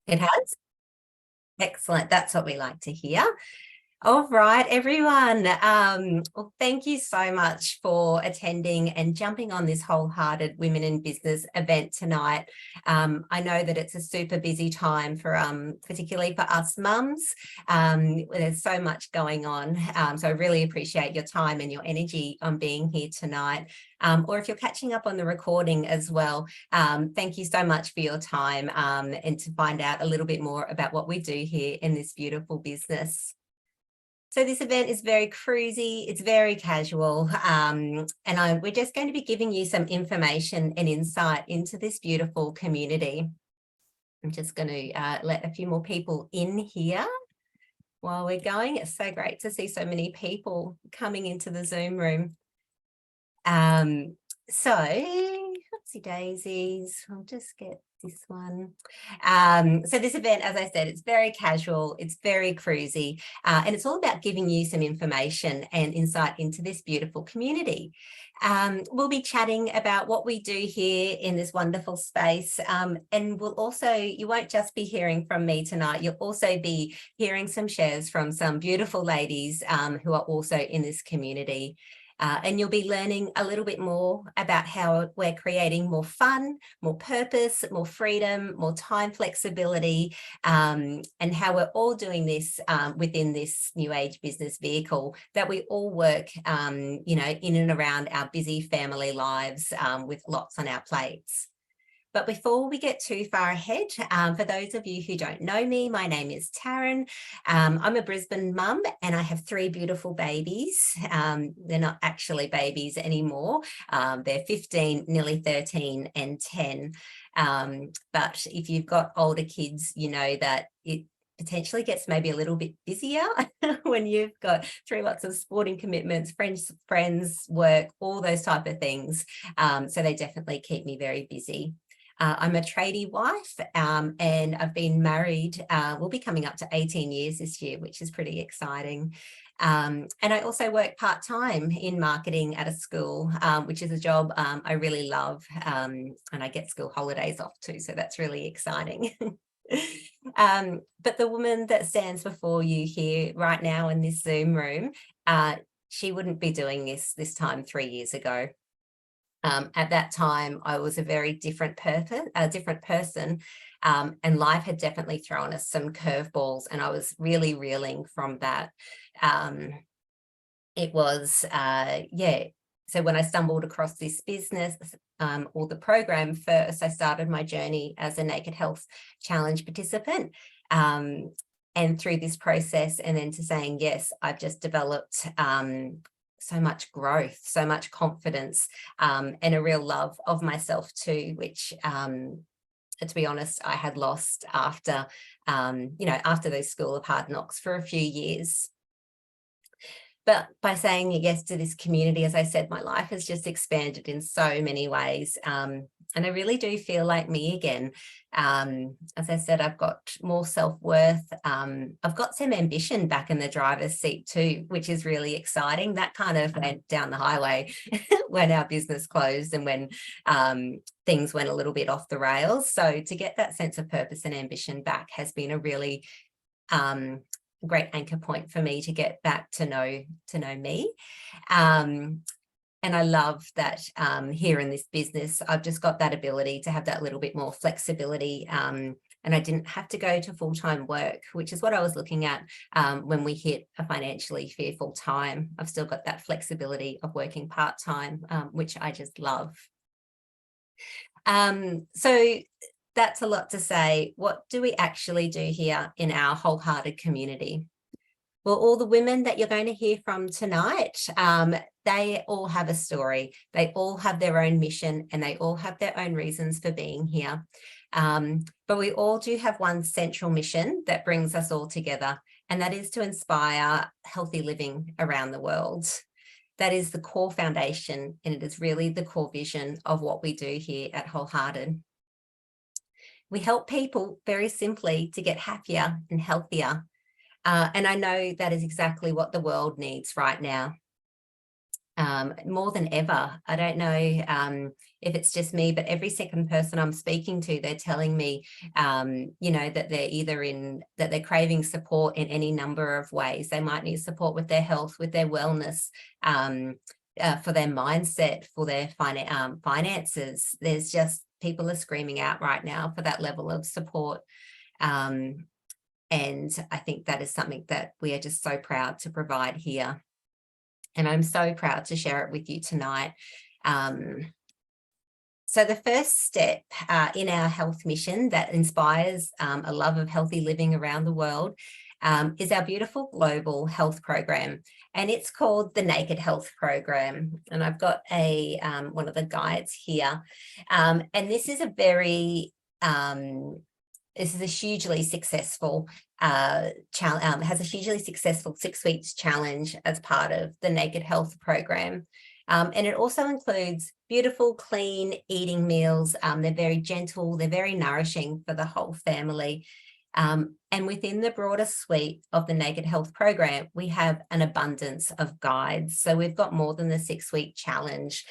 It has? Excellent. That's what we like to hear. All right, everyone. Well, thank you so much for attending and jumping on this Wholehearted Women in Business event tonight. I know that it's a super busy time for, particularly for us mums. There's so much going on. So I really appreciate your time and your energy on being here tonight. Or if you're catching up on the recording as well, thank you so much for your time and to find out a little bit more about what we do here in this beautiful business. So this event is very cruisy, it's very casual, and we're just going to be giving you some information and insight into this beautiful community. I'm just going to let a few more people in here while we're going. It's so great to see so many people coming into the Zoom room. So, oopsie daisies, I'll just get this one. So this event, as I said, it's very casual, it's very cruisy, and it's all about giving you some information and insight into this beautiful community. We'll be chatting about what we do here in this wonderful space, and we'll also, you won't just be hearing from me tonight, you'll also be hearing some shares from some beautiful ladies who are also in this community. And you'll be learning a little bit more about how we're creating more fun, more purpose, more freedom, more time flexibility, and how we're all doing this within this new age business vehicle that we all work, you know, in and around our busy family lives with lots on our plates. But before we get too far ahead, for those of you who don't know me, my name is Taryn. I'm a Brisbane mum and I have 3 beautiful babies. They're not actually babies anymore. They're 15, nearly 13 and 10. But if you've got older kids, you know that it potentially gets maybe a little bit busier when you've got 3 lots of sporting commitments, friends, work, all those type of things. So they definitely keep me very busy. I'm a tradie wife and I've been married, we'll be coming up to 18 years this year, which is pretty exciting. And I also work part-time in marketing at a school, which is a job I really love, and I get school holidays off too, so that's really exciting. But the woman that stands before you here right now in this Zoom room, she wouldn't be doing this time 3 years ago. At that time, I was a very different person, and life had definitely thrown us some curveballs, and I was really reeling from that. It was, yeah. So when I stumbled across this business or the program first, I started my journey as a Naked Health Challenge participant. And through this process, and then to saying yes, I've just developed so much growth, so much confidence, and a real love of myself too, which, to be honest, I had lost after, you know, after those School of Hard Knocks for a few years. But by saying yes to this community, as I said, my life has just expanded in so many ways. And I really do feel like me again. As I said, I've got more self-worth. I've got some ambition back in the driver's seat too, which is really exciting. That kind of went down the highway when our business closed and when things went a little bit off the rails. So to get that sense of purpose and ambition back has been a really great anchor point for me to get back to know me. And I love that here in this business, I've just got that ability to have that little bit more flexibility. And I didn't have to go to full-time work, which is what I was looking at when we hit a financially fearful time. I've still got that flexibility of working part-time, which I just love. So that's a lot to say. What do we actually do here in our Wholehearted community? Well, all the women that you're going to hear from tonight, they all have a story. They all have their own mission and they all have their own reasons for being here. But we all do have one central mission that brings us all together, and that is to inspire healthy living around the world. That is the core foundation, and it is really the core vision of what we do here at Wholehearted. We help people very simply to get happier and healthier. And I know that is exactly what the world needs right now. more than ever. I don't know if it's just me, but every second person I'm speaking to, they're telling me, you know, that they're that they're craving support in any number of ways. They might need support with their health, with their wellness, for their mindset, for their finances. There's just, people are screaming out right now for that level of support. And I think that is something that we are just so proud to provide here. And I'm so proud to share it with you tonight. So the first step in our health mission that inspires a love of healthy living around the world is our beautiful global health program. And it's called the Naked Health Program. And I've got one of the guides here. And this is a hugely successful has a hugely successful 6 weeks challenge as part of the Naked Health Program. And it also includes beautiful, clean eating meals. They're very gentle, they're very nourishing for the whole family. And within the broader suite of the Naked Health Program, we have an abundance of guides. So we've got more than the 6 week challenge.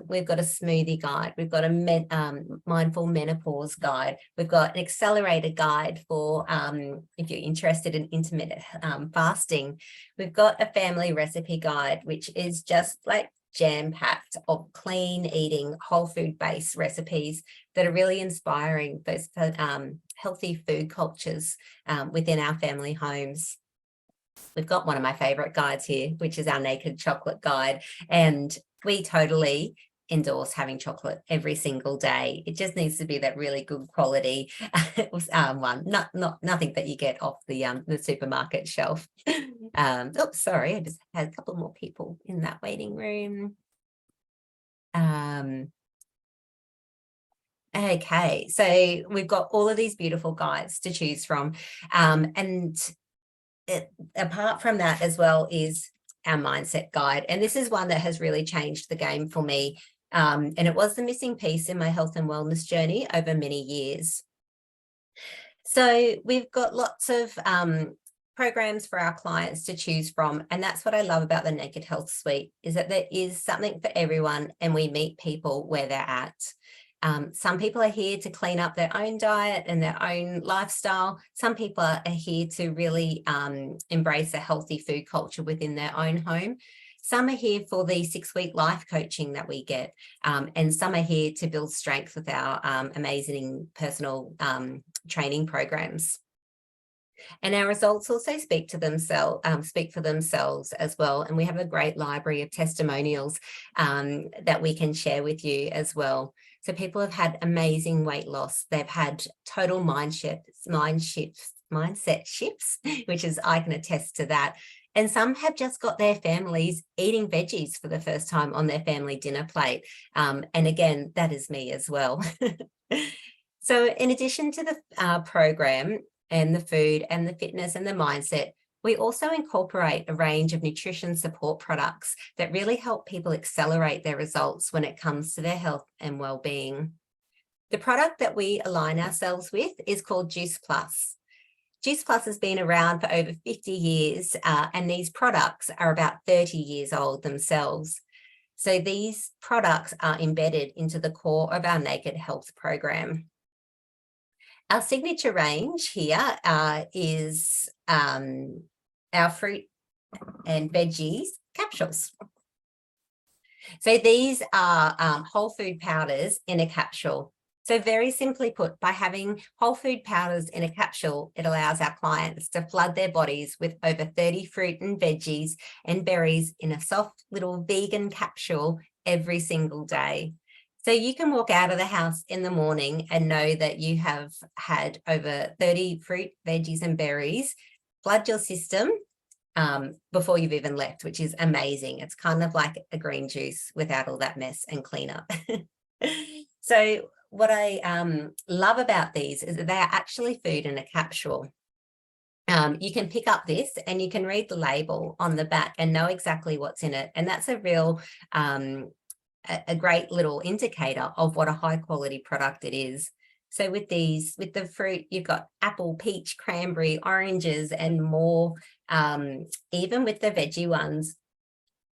We've got a smoothie guide. We've got a mindful menopause guide. We've got an accelerated guide for if you're interested in intermittent fasting. We've got a family recipe guide, which is just like jam-packed of clean eating, whole food based recipes that are really inspiring those healthy food cultures within our family homes. We've got one of my favorite guides here, which is our Naked Chocolate Guide, and we totally endorse having chocolate every single day. It just needs to be that really good quality one, nothing that you get off the supermarket shelf. Oops, sorry, I just had a couple more people in that waiting room. Okay, so we've got all of these beautiful guides to choose from, and apart from that as well is our mindset guide, and this is one that has really changed the game for me. And it was the missing piece in my health and wellness journey over many years. So we've got lots of programs for our clients to choose from, and that's what I love about the Naked Health Suite, is that there is something for everyone and we meet people where they're at. Some people are here to clean up their own diet and their own lifestyle. Some people are here to really embrace a healthy food culture within their own home. Some are here for the 6 week life coaching that we get, and some are here to build strength with our amazing personal training programs. And our results also speak for themselves as well. And we have a great library of testimonials that we can share with you as well. So people have had amazing weight loss. They've had total mindset shifts, which is, I can attest to that. And some have just got their families eating veggies for the first time on their family dinner plate. And again, that is me as well. So in addition to the program and the food and the fitness and the mindset, we also incorporate a range of nutrition support products that really help people accelerate their results when it comes to their health and well-being. The product that we align ourselves with is called Juice Plus. Juice Plus has been around for over 50 years, and these products are about 30 years old themselves. So these products are embedded into the core of our Naked Health program. Our signature range here is our fruit and veggies capsules. So these are whole food powders in a capsule. So very simply put, by having whole food powders in a capsule, it allows our clients to flood their bodies with over 30 fruit and veggies and berries in a soft little vegan capsule every single day. So you can walk out of the house in the morning and know that you have had over 30 fruit, veggies and berries flood your system before you've even left, which is amazing. It's kind of like a green juice without all that mess and cleanup. So what I love about these is that they are actually food in a capsule. You can pick up this and you can read the label on the back and know exactly what's in it. And that's a real a great little indicator of what a high quality product it is. So with the fruit, you've got apple, peach, cranberry, oranges, and more. Even with the veggie ones,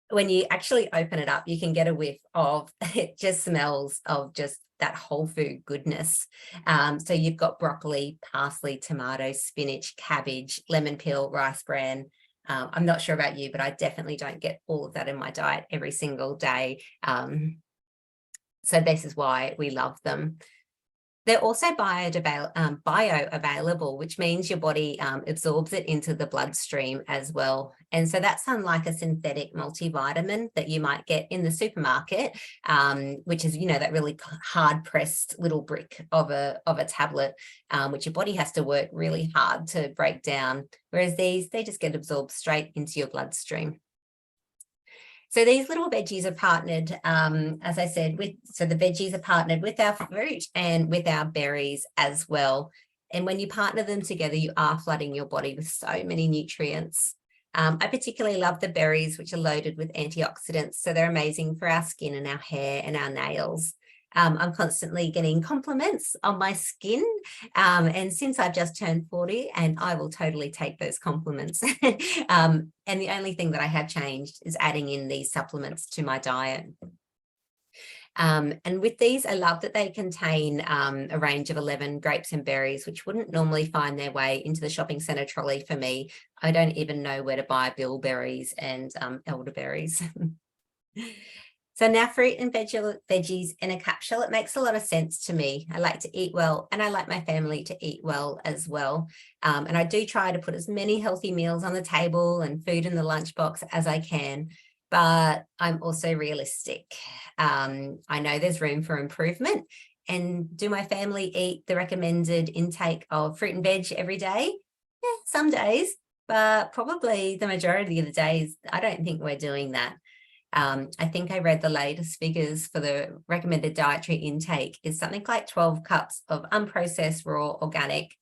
when you actually open it up, you can get a whiff of, it just smells of just that whole food goodness. So you've got broccoli, parsley, tomato, spinach, cabbage, lemon peel, rice bran. I'm not sure about you, but I definitely don't get all of that in my diet every single day. So this is why we love them. They're also bioavailable, which means your body absorbs it into the bloodstream as well. And so that's unlike a synthetic multivitamin that you might get in the supermarket, which is, that really hard pressed little brick of a tablet, which your body has to work really hard to break down. Whereas these, they just get absorbed straight into your bloodstream. So these little veggies are partnered, as I said, so the veggies are partnered with our fruit and with our berries as well. And when you partner them together, you are flooding your body with so many nutrients. I particularly love the berries, which are loaded with antioxidants. So they're amazing for our skin and our hair and our nails. I'm constantly getting compliments on my skin. And since I've just turned 40, and I will totally take those compliments. And the only thing that I have changed is adding in these supplements to my diet. And with these, I love that they contain a range of 11 grapes and berries, which wouldn't normally find their way into the shopping centre trolley for me. I don't even know where to buy bilberries and elderberries. So now fruit and veggies in a capsule, it makes a lot of sense to me. I like to eat well, and I like my family to eat well as well. And I do try to put as many healthy meals on the table and food in the lunchbox as I can, but I'm also realistic. I know there's room for improvement. And do my family eat the recommended intake of fruit and veg every day? Yeah, some days, but probably the majority of the days, I don't think we're doing that. I think I read the latest figures for the recommended dietary intake is something like 12 cups of unprocessed raw organic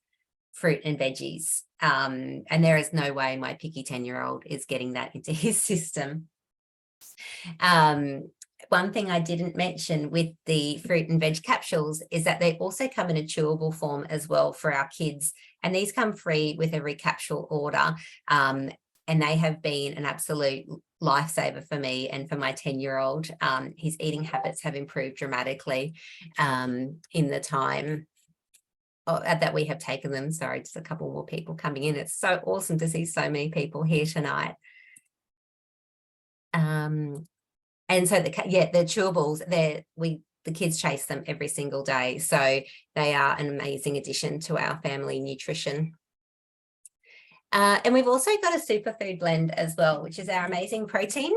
fruit and veggies. And there is no way my picky 10-year-old is getting that into his system. One thing I didn't mention with the fruit and veg capsules is that they also come in a chewable form as well for our kids. And these come free with every capsule order. And they have been an absolute lifesaver for me and for my 10-year-old. His eating habits have improved dramatically in the time that we have taken them. Sorry, just a couple more people coming in. It's so awesome to see so many people here tonight. And so the chewables, the kids chase them every single day. So they are an amazing addition to our family nutrition. And we've also got a superfood blend as well, which is our amazing protein.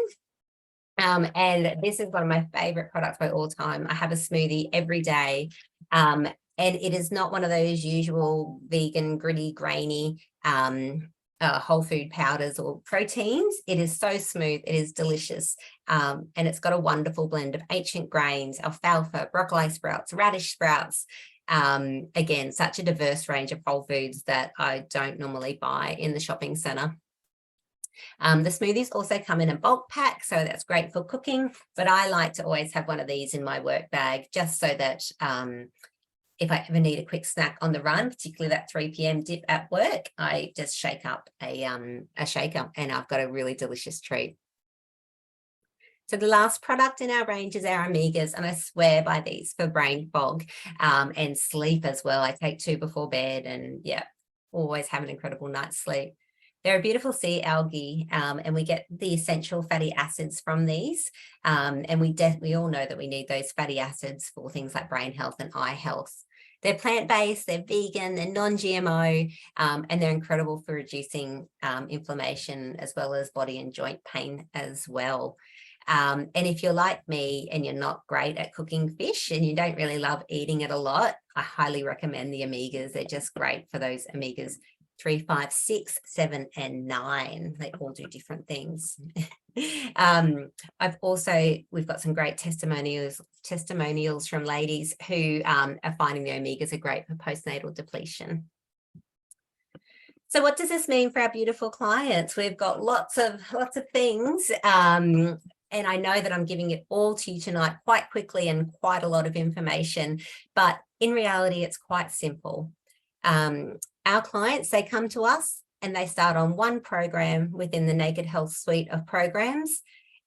And this is one of my favorite products by all time. I have a smoothie every day. And it is not one of those usual vegan, gritty, grainy, whole food powders or proteins. It is so smooth. It is delicious. And it's got a wonderful blend of ancient grains, alfalfa, broccoli sprouts, radish sprouts. Again, such a diverse range of whole foods that I don't normally buy in the shopping centre. The smoothies also come in a bulk pack, so that's great for cooking, but I like to always have one of these in my work bag just so that if I ever need a quick snack on the run, particularly that 3 p.m. dip at work, I just shake up a shaker and I've got a really delicious treat. So the last product in our range is our omegas, and I swear by these for brain fog and sleep as well. I take 2 before bed and always have an incredible night's sleep. They're a beautiful sea algae and we get the essential fatty acids from these. And we all know that we need those fatty acids for things like brain health and eye health. They're plant-based, they're vegan, they're non-GMO, and they're incredible for reducing inflammation as well as body and joint pain as well. And if you're like me and you're not great at cooking fish and you don't really love eating it a lot, I highly recommend the omegas. They're just great for those omegas 3, 5, 6, 7, and 9. They all do different things. We've got some great testimonials from ladies who are finding the omegas are great for postnatal depletion. So what does this mean for our beautiful clients? We've got lots of things. And I know that I'm giving it all to you tonight quite quickly and quite a lot of information, but in reality, it's quite simple. Our clients, they come to us and they start on one program within the Naked Health suite of programs.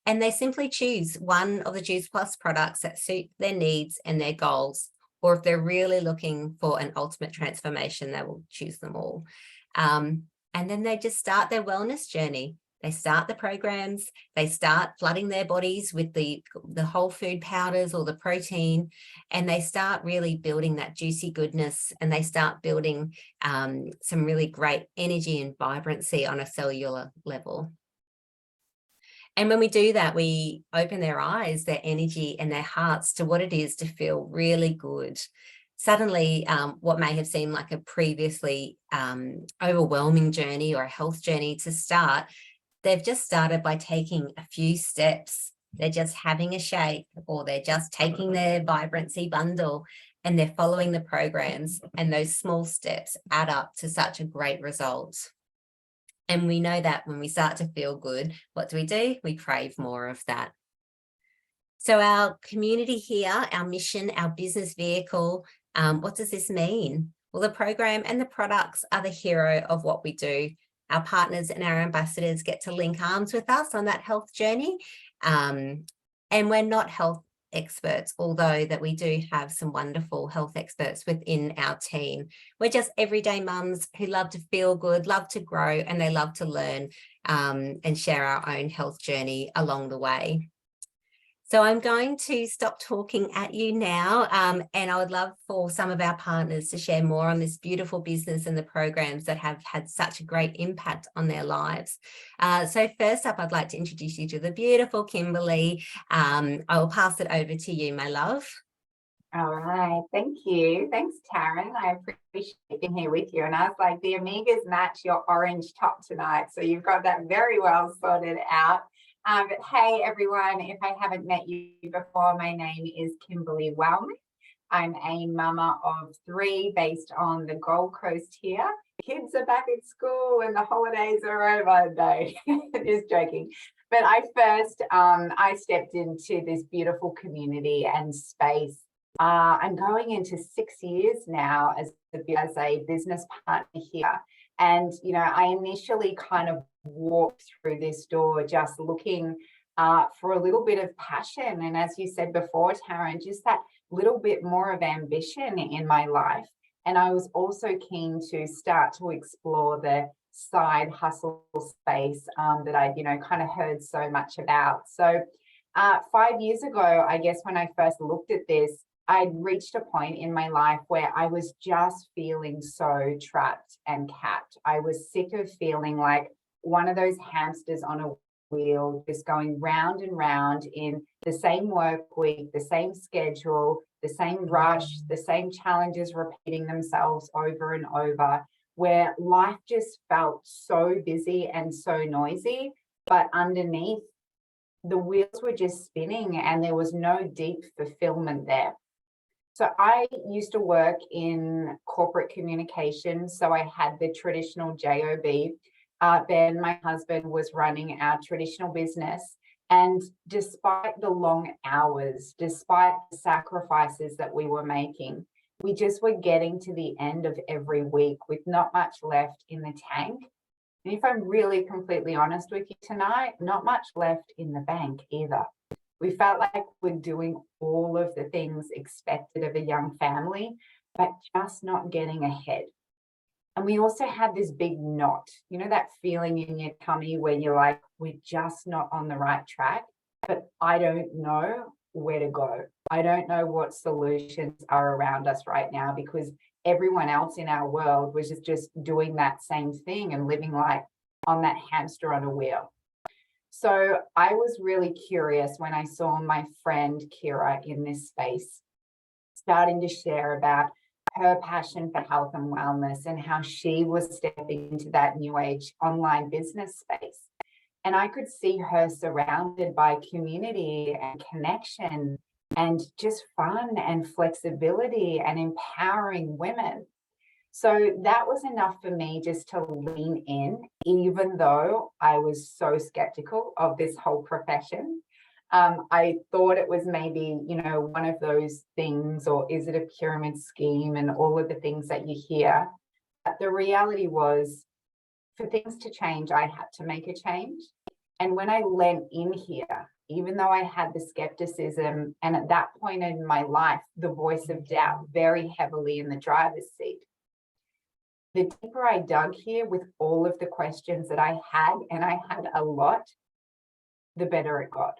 and they simply choose one of the Juice Plus products that suit their needs and their goals. Or if they're really looking for an ultimate transformation, they will choose them all. And then they just start their wellness journey. They start the programs, they start flooding their bodies with the whole food powders or the protein, and they start really building that juicy goodness, and they start building some really great energy and vibrancy on a cellular level. And when we do that, we open their eyes, their energy and their hearts to what it is to feel really good. Suddenly, what may have seemed like a previously overwhelming journey or a health journey to start, they've just started by taking a few steps. They're just having a shake, or they're just taking their vibrancy bundle, and they're following the programs, and those small steps add up to such a great result. And we know that when we start to feel good, what do? We crave more of that. So our community here, our mission, our business vehicle, what does this mean? Well, the program and the products are the hero of what we do. Our partners and our ambassadors get to link arms with us on that health journey. And we're not health experts, although that we do have some wonderful health experts within our team. We're just everyday mums who love to feel good, love to grow, and they love to learn and share our own health journey along the way. So I'm going to stop talking at you now, and I would love for some of our partners to share more on this beautiful business and the programs that have had such a great impact on their lives. So first up, I'd like to introduce you to the beautiful Kimberley. I will pass it over to you, my love. All right, thank you. Thanks, Taryn. I appreciate being here with you. And I was like, the Amigas match your orange top tonight, so you've got that very well sorted out. But hey, everyone, if I haven't met you before, my name is Kimberley Wellman. I'm a mama of 3 based on the Gold Coast here. Kids are back at school and the holidays are over. No, just joking. But I stepped into this beautiful community and space. I'm going into 6 years now as a business partner here. And, you know, I initially kind of walked through this door just looking for a little bit of passion. And as you said before, Taryn, just that little bit more of ambition in my life. And I was also keen to start to explore the side hustle space that I, kind of heard so much about. So 5 years ago, I guess when I first looked at this, I'd reached a point in my life where I was just feeling so trapped and capped. I was sick of feeling like one of those hamsters on a wheel, just going round and round in the same work week, the same schedule, the same rush, the same challenges repeating themselves over and over, where life just felt so busy and so noisy, but underneath, the wheels were just spinning and there was no deep fulfillment there. So I used to work in corporate communications. So I had the traditional job. Ben, my husband, was running our traditional business. And despite the long hours, despite the sacrifices that we were making, we just were getting to the end of every week with not much left in the tank. And if I'm really completely honest with you tonight, not much left in the bank either. We felt like we're doing all of the things expected of a young family, but just not getting ahead. And we also had this big knot, that feeling in your tummy where you're like, we're just not on the right track, but I don't know where to go. I don't know what solutions are around us right now because everyone else in our world was just doing that same thing and living like on that hamster on a wheel. So I was really curious when I saw my friend Kira in this space, starting to share about her passion for health and wellness and how she was stepping into that new age online business space. And I could see her surrounded by community and connection and just fun and flexibility and empowering women. So that was enough for me just to lean in, even though I was so skeptical of this whole profession. I thought it was maybe, one of those things, or is it a pyramid scheme and all of the things that you hear. But the reality was, for things to change, I had to make a change. And when I leant in here, even though I had the skepticism, and at that point in my life, the voice of doubt very heavily in the driver's seat. The deeper I dug here with all of the questions that I had, and I had a lot, the better it got.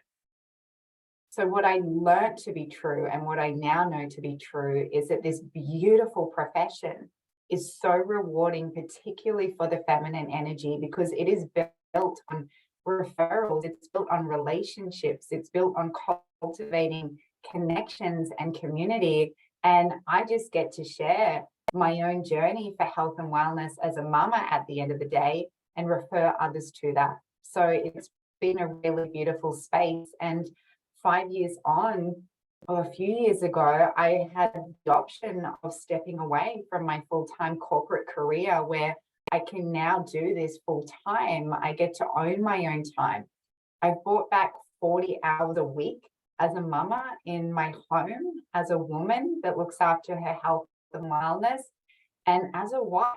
So what I learned to be true, and what I now know to be true, is that this beautiful profession is so rewarding, particularly for the feminine energy, because it is built on referrals, it's built on relationships, it's built on cultivating connections and community. And I just get to share my own journey for health and wellness as a mama at the end of the day, and refer others to that. So it's been a really beautiful space. And 5 years on, or a few years ago, I had the option of stepping away from my full-time corporate career, where I can now do this full time. I get to own my own time. I've brought back 40 hours a week as a mama in my home, as a woman that looks after her health and wellness, and as a wife,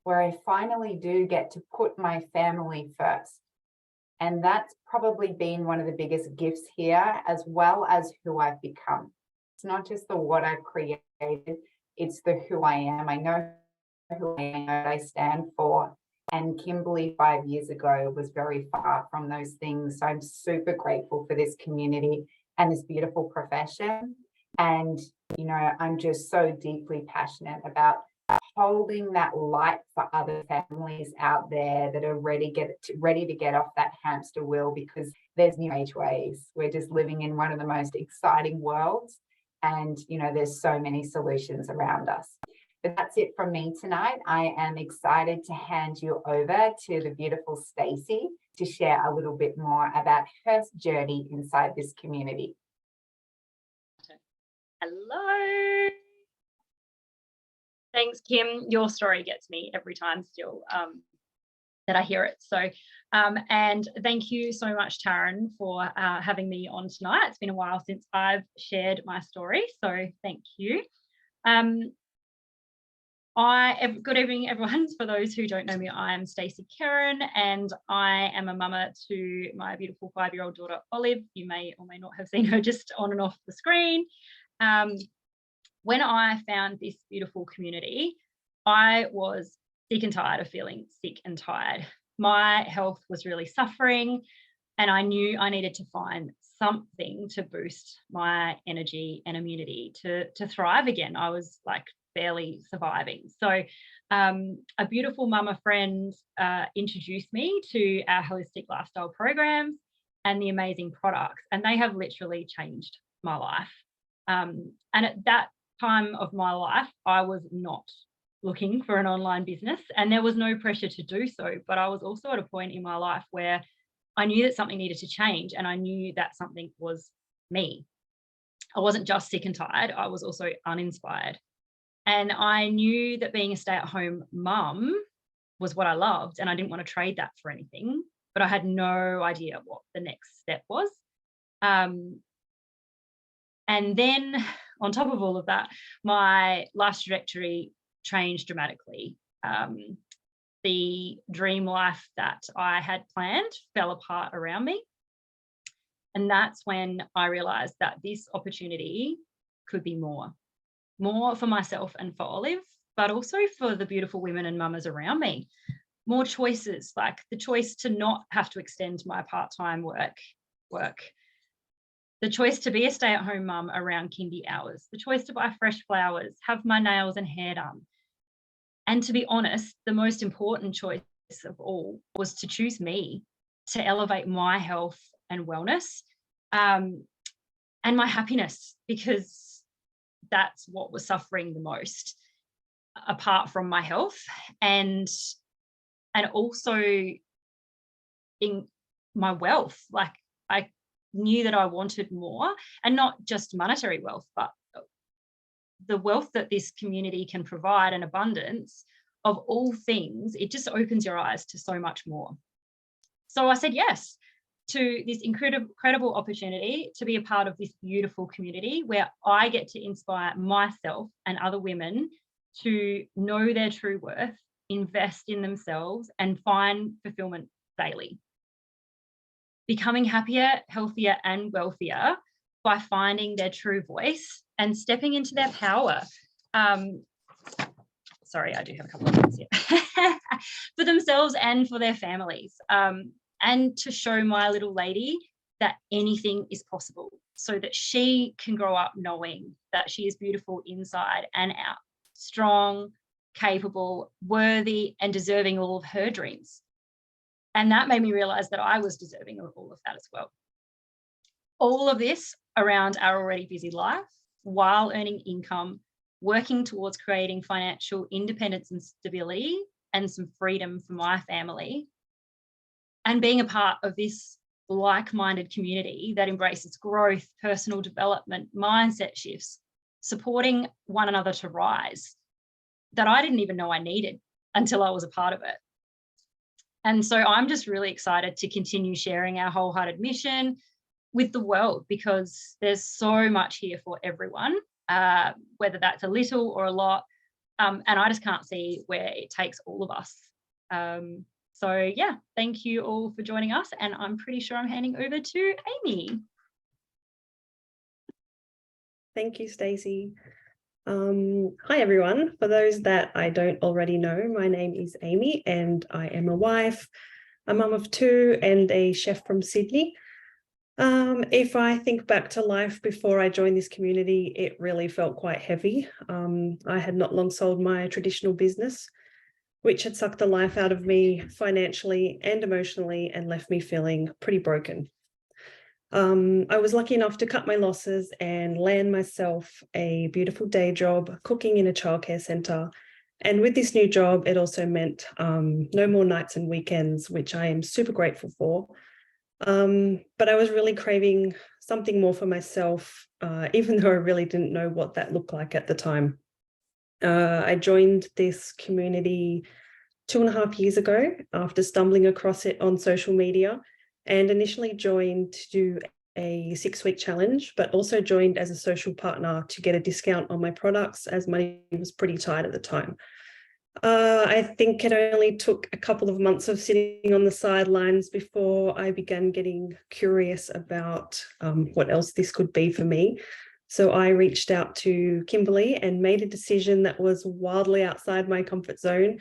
where I finally do get to put my family first. And that's probably been one of the biggest gifts here, as well as who I've become. It's not just the what I've created, it's the who I am. I know who I am, what I stand for. And Kimberley 5 years ago was very far from those things. So I'm super grateful for this community and this beautiful profession. And, I'm just so deeply passionate about holding that light for other families out there that are ready to get off that hamster wheel, because there's new age ways. We're just living in one of the most exciting worlds, and there's so many solutions around us. But that's it from me tonight. I am excited to hand you over to the beautiful Stacey to share a little bit more about her journey inside this community. Hello. Thanks, Kim. Your story gets me every time still that I hear it. So, and thank you so much, Taryn, for having me on tonight. It's been a while since I've shared my story, so thank you. Good evening, everyone. For those who don't know me, I am Stacey Karen, and I am a mama to my beautiful 5-year-old daughter, Olive. You may or may not have seen her just on and off the screen. When I found this beautiful community, I was sick and tired of feeling sick and tired. My health was really suffering, and I knew I needed to find something to boost my energy and immunity to thrive again. I was like barely surviving. So a beautiful mama friend introduced me to our holistic lifestyle programs and the amazing products, and they have literally changed my life. And at that time of my life, I was not looking for an online business, and there was no pressure to do so. But I was also at a point in my life where I knew that something needed to change, and I knew that something was me. I wasn't just sick and tired, I was also uninspired. And I knew that being a stay-at-home mum was what I loved, and I didn't want to trade that for anything, but I had no idea what the next step was. And then on top of all of that, my life trajectory changed dramatically. The dream life that I had planned fell apart around me. And that's when I realized that this opportunity could be more for myself and for Olive, but also for the beautiful women and mamas around me. More choices, like the choice to not have to extend my part-time work. The choice to be a stay-at-home mum around kindy hours, the choice to buy fresh flowers, have my nails and hair done. And to be honest, the most important choice of all was to choose me, to elevate my health and wellness and my happiness, because that's what was suffering the most, apart from my health, and also in my wealth. Like, I knew that I wanted more, and not just monetary wealth, but the wealth that this community can provide, and abundance of all things. It just opens your eyes to so much more. So I said yes to this incredible opportunity to be a part of this beautiful community, where I get to inspire myself and other women to know their true worth, invest in themselves, and find fulfillment daily. becoming happier, healthier, and wealthier by finding their true voice and stepping into their power. Sorry, I do have a couple of things here. For themselves and for their families. And to show my little lady that anything is possible, so that she can grow up knowing that she is beautiful inside and out, strong, capable, worthy, and deserving all of her dreams. And that made me realize that I was deserving of all of that as well. All of this around our already busy life, while earning income, working towards creating financial independence and stability and some freedom for my family, and being a part of this like-minded community that embraces growth, personal development, mindset shifts, supporting one another to rise, that I didn't even know I needed until I was a part of it. And so I'm just really excited to continue sharing our Wholehearted mission with the world, because there's so much here for everyone, whether that's a little or a lot. And I just can't see where it takes all of us. So yeah, thank you all for joining us. And I'm pretty sure I'm handing over to Amy. Thank you, Stacey. Hi, everyone. For those that I don't already know, my name is Amy and I am a wife, a mum of two, and a chef from Sydney. If I think back to life before I joined this community, it really felt quite heavy. I had not long sold my traditional business, which had sucked the life out of me financially and emotionally and left me feeling pretty broken. I was lucky enough to cut my losses and land myself a beautiful day job cooking in a childcare centre. And with this new job, it also meant no more nights and weekends, which I am super grateful for. But I was really craving something more for myself, even though I really didn't know what that looked like at the time. I joined this community 2.5 years ago after stumbling across it on social media, and initially joined to do a 6-week challenge, but also joined as a social partner to get a discount on my products as money was pretty tight at the time. I think it only took a couple of months of sitting on the sidelines before I began getting curious about what else this could be for me. So I reached out to Kimberley and made a decision that was wildly outside my comfort zone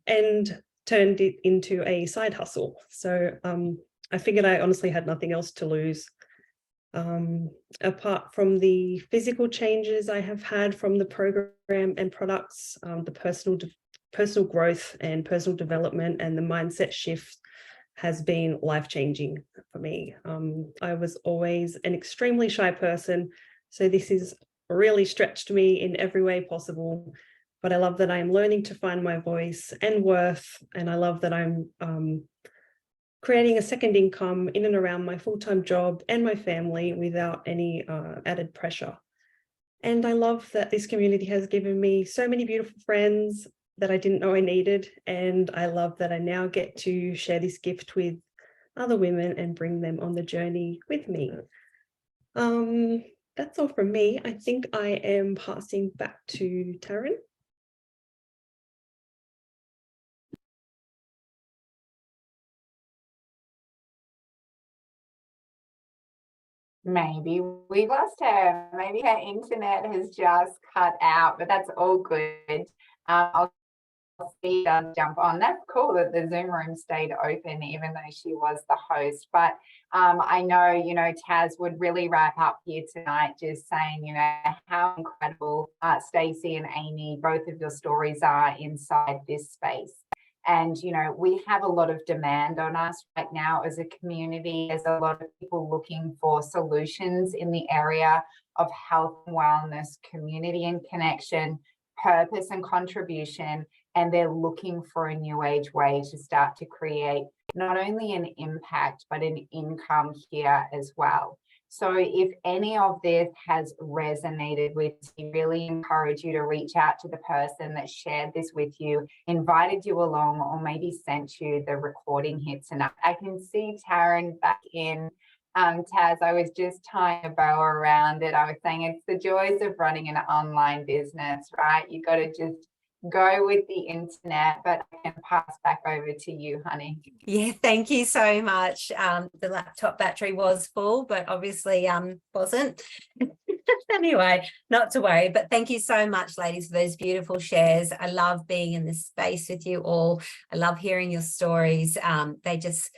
and turned it into a side hustle. So I figured I honestly had nothing else to lose. Apart from the physical changes I have had from the program and products, the personal growth and personal development and the mindset shift has been life-changing for me. I was always an extremely shy person, so this has really stretched me in every way possible. But I love that I'm learning to find my voice and worth, and I love that I'm creating a second income in and around my full-time job and my family without any added pressure. And I love that this community has given me so many beautiful friends that I didn't know I needed. And I love that I now get to share this gift with other women and bring them on the journey with me. That's all from me. I think I am passing back to Taryn. Maybe we lost her. Maybe her internet has just cut out, but that's all good. I'll see her jump on. That's cool that the Zoom room stayed open, even though she was the host. But I know, Taz would really wrap up here tonight, just saying, how incredible Stacey and Amy, both of your stories are inside this space. And, we have a lot of demand on us right now as a community. There's a lot of people looking for solutions in the area of health and wellness, community and connection, purpose and contribution. And they're looking for a new age way to start to create not only an impact, but an income here as well. So if any of this has resonated with you, really encourage you to reach out to the person that shared this with you, invited you along, or maybe sent you the recording here tonight. I can see Taryn back in. Taz, I was just tying a bow around it. I was saying it's the joys of running an online business, right? You got to just go with the internet, but I can pass back over to you, honey. Yeah, thank you so much. The laptop battery was full, but obviously wasn't. Anyway, not to worry, but thank you so much, ladies, for those beautiful shares. I love being in this space with you all. I love hearing your stories. They just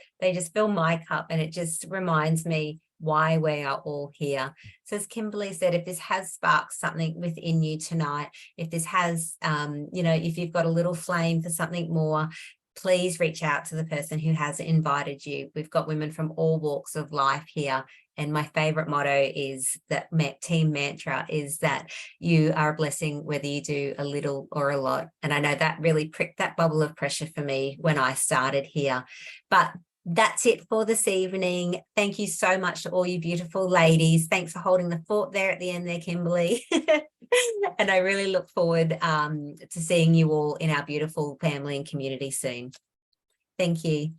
fill my cup, and it just reminds me why we are all here. So as Kimberley said, if this has sparked something within you tonight, if this has, if you've got a little flame for something more, please reach out to the person who has invited you. We've got women from all walks of life here. And my favorite motto is that team mantra is that you are a blessing, whether you do a little or a lot. And I know that really pricked that bubble of pressure for me when I started here. But that's it for this evening. Thank you so much to all you beautiful ladies. Thanks for holding the fort there at the end there, Kimberley. And I really look forward to seeing you all in our beautiful family and community soon. Thank you.